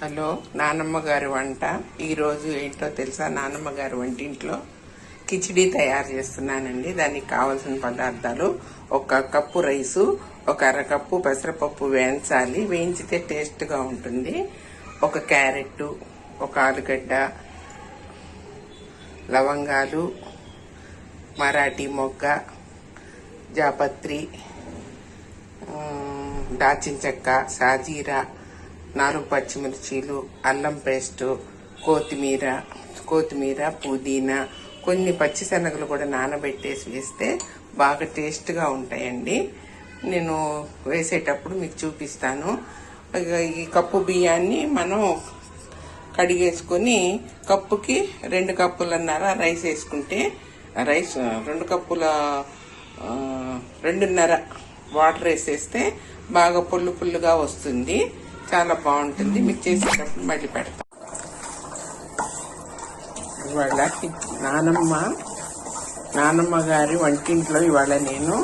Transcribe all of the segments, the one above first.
Hello, నానమ్మ గారి వంట. ఈరోజు ఏంటో తెలుసా? నానమ్మ గారి వంటింట్లో కిచిడి తయారు చేస్తున్నానండి. దానికి కావాల్సిన పదార్థాలు: 1 కప్పు రైసు, 1 అరకప్పు పెసరపప్పు వేయించాలి, వేయించితే టేస్ట్గా ఉంటుంది. 1 క్యారెట్, 1 ఆలుగడ్డ, లవంగాలు, మరాఠీ మొగ్గ, జాపత్రి, దాల్చిన చెక్క, సాజీరా, 4 పచ్చిమిర్చీలు, అల్లం పేస్టు, కొత్తిమీర, పుదీనా, కొన్ని పచ్చిశనగలు కూడా నానబెట్టేసి వేస్తే బాగా టేస్ట్గా ఉంటాయండి. నేను వేసేటప్పుడు మీకు చూపిస్తాను. ఈ కప్పు బియ్యాన్ని మనం కడిగేసుకొని కప్పుకి 2 కప్పులన్నర రైస్ వేసుకుంటే, రైస్ 2 కప్పుల 2.5 వాటర్ వేసేస్తే బాగా పుల్లుగా వస్తుంది. చాలా బాగుంటుంది. మీకు చేసేటప్పుడు మళ్ళీ పెడతాం. ఇవాళ నానమ్మ గారి వంటింట్లో ఇవాళ నేను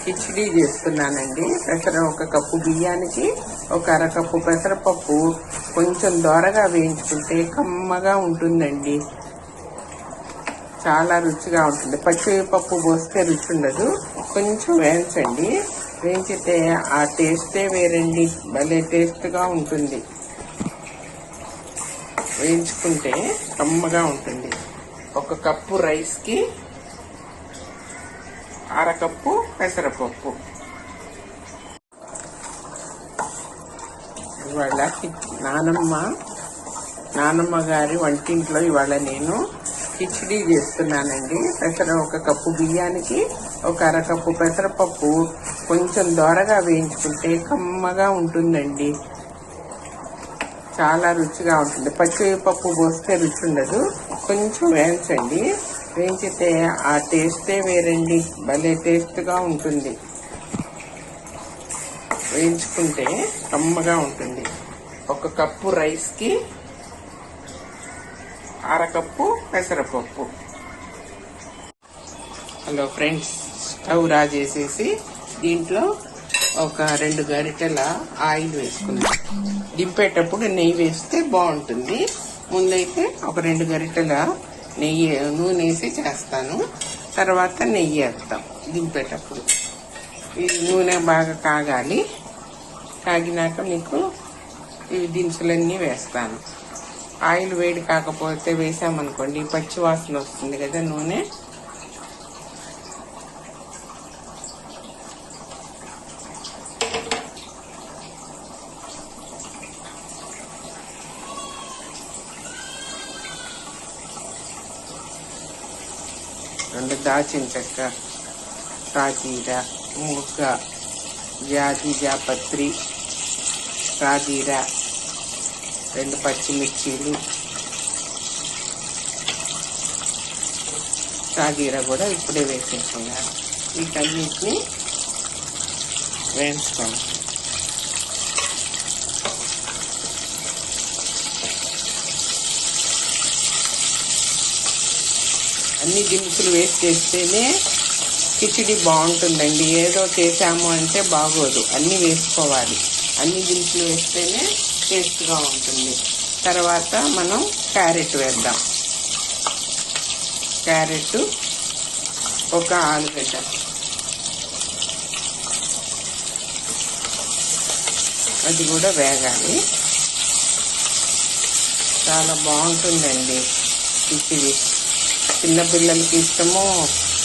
కిచిడి చేస్తున్నానండి. 1 కప్పు బియ్యానికి 1 అరకప్పు పెసరపప్పు కొంచెం దోరగా వేయించుకుంటే కమ్మగా ఉంటుందండి. చాలా రుచిగా ఉంటుంది. పచ్చిపప్పు పోస్తే రుచి ఉండదు. కొంచెం వేయించండి. వేయించితే ఆ టేస్టే వేరండి. భలే టేస్ట్గా ఉంటుంది. వేయించుకుంటే కమ్మగా ఉంటుంది. 1 కప్పు రైస్కి అరకప్పు పెసరపప్పు. ఇవాళ నానమ్మ గారి వంటింట్లో ఇవాళ నేను కిచిడి చేస్తున్నానండి. 1 కప్పు బియ్యానికి 1 అరకప్పు పెసరపప్పు కొంచెం దోరగా వేయించుకుంటే కమ్మగా ఉంటుందండి. చాలా రుచిగా ఉంటుంది. పచ్చిపప్పు పోస్తే రుచి ఉండదు. కొంచెం వేయించండి. వేయించితే ఆ టేస్టే వేరండి. భలే టేస్ట్గా ఉంటుంది. వేయించుకుంటే కమ్మగా ఉంటుంది. 1 కప్పు రైస్కి అరకప్పు పెసరపప్పు. హలో ఫ్రెండ్స్, స్టవ్ రాజేసేసి దీంట్లో 2 గరిటెల ఆయిల్ వేసుకున్నాం. దింపేటప్పుడు నెయ్యి వేస్తే బాగుంటుంది. ముందైతే 2 గరిటెల నూనె వేసి చేస్తాను. తర్వాత నెయ్యి వేస్తాం దింపేటప్పుడు. ఈ నూనె బాగా కాగాలి. కాగినాక మీకు ఈ దినుసులన్నీ వేస్తాను. ఆయిల్ వేడి కాకపోతే వేసామనుకోండి పచ్చి వాసన వస్తుంది కదా నూనె. రెండు దాల్చిన చెక్క, సాజీరా, మొగ్గ, జాపత్రి, సాజీరా, 2 పచ్చిమిర్చీలు, సాజీరా కూడా ఇప్పుడే వేసేసుకున్నాను. వీటన్నిటిని వేయించుకోవాలి. అన్ని దినుసులు వేసి చేస్తేనే కిచిడి బాగుంటుందండి. ఏదో చేసాము అంటే బాగోదు. అన్నీ వేసుకోవాలి. అన్ని దినుసులు వేస్తేనే టేస్ట్గా ఉంటుంది. తర్వాత మనం క్యారెట్ వేద్దాం. క్యారెట్, 1 ఆలుగడ్డ, అది కూడా వేగాలి. చాలా బాగుంటుందండి కిచిడి. చిన్నపిల్లలకి ఇష్టము,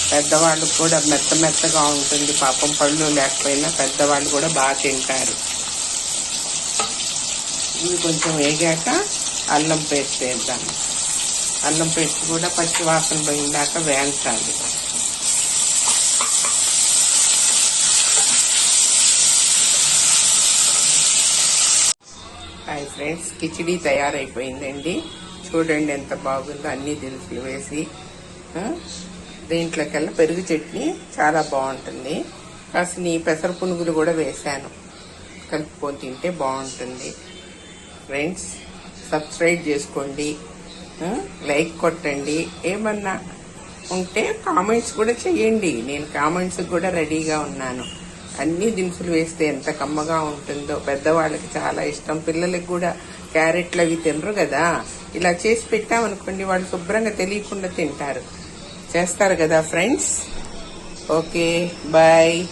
పెద్దవాళ్ళకి కూడా మెత్తగా ఉంటుంది. పాపం పళ్ళు లేకపోయినా పెద్దవాళ్ళు కూడా బాగా తింటారు. ఇవి కొంచెం వేగాక అల్లం పేస్ట్ వేద్దాం. అల్లం పేస్ట్ కూడా పచ్చి వాసన పోయిందాక వేయించాలి. హాయ్ ఫ్రెండ్స్, కిచిడి తయారైపోయిందండి. చూడండి ఎంత బాగుందో. అన్ని దినుసులు వేసి దీంట్లోకెల్లా పెరుగు చట్నీ చాలా బాగుంటుంది. కాసిన ఈ పెసర పునుగులు కూడా వేసాను. కలుపుకొని తింటే బాగుంటుంది. ఫ్రెండ్స్, సబ్స్క్రైబ్ చేసుకోండి, లైక్ కొట్టండి. ఏమన్నా ఉంటే కామెంట్స్ కూడా చేయండి. నేను కామెంట్స్ కూడా రెడీగా ఉన్నాను. అన్ని దినుసులు వేస్తే ఎంత కమ్మగా ఉంటుందో. పెద్దవాళ్ళకి చాలా ఇష్టం, పిల్లలకి కూడా క్యారెట్లు అవి తినరు కదా. ఇలా చేసి పెట్టామనుకోండి, వాళ్ళు శుభ్రంగా తెలియకుండా తింటారు. చేస్తారు కదా ఫ్రెండ్స్. Okay, bye.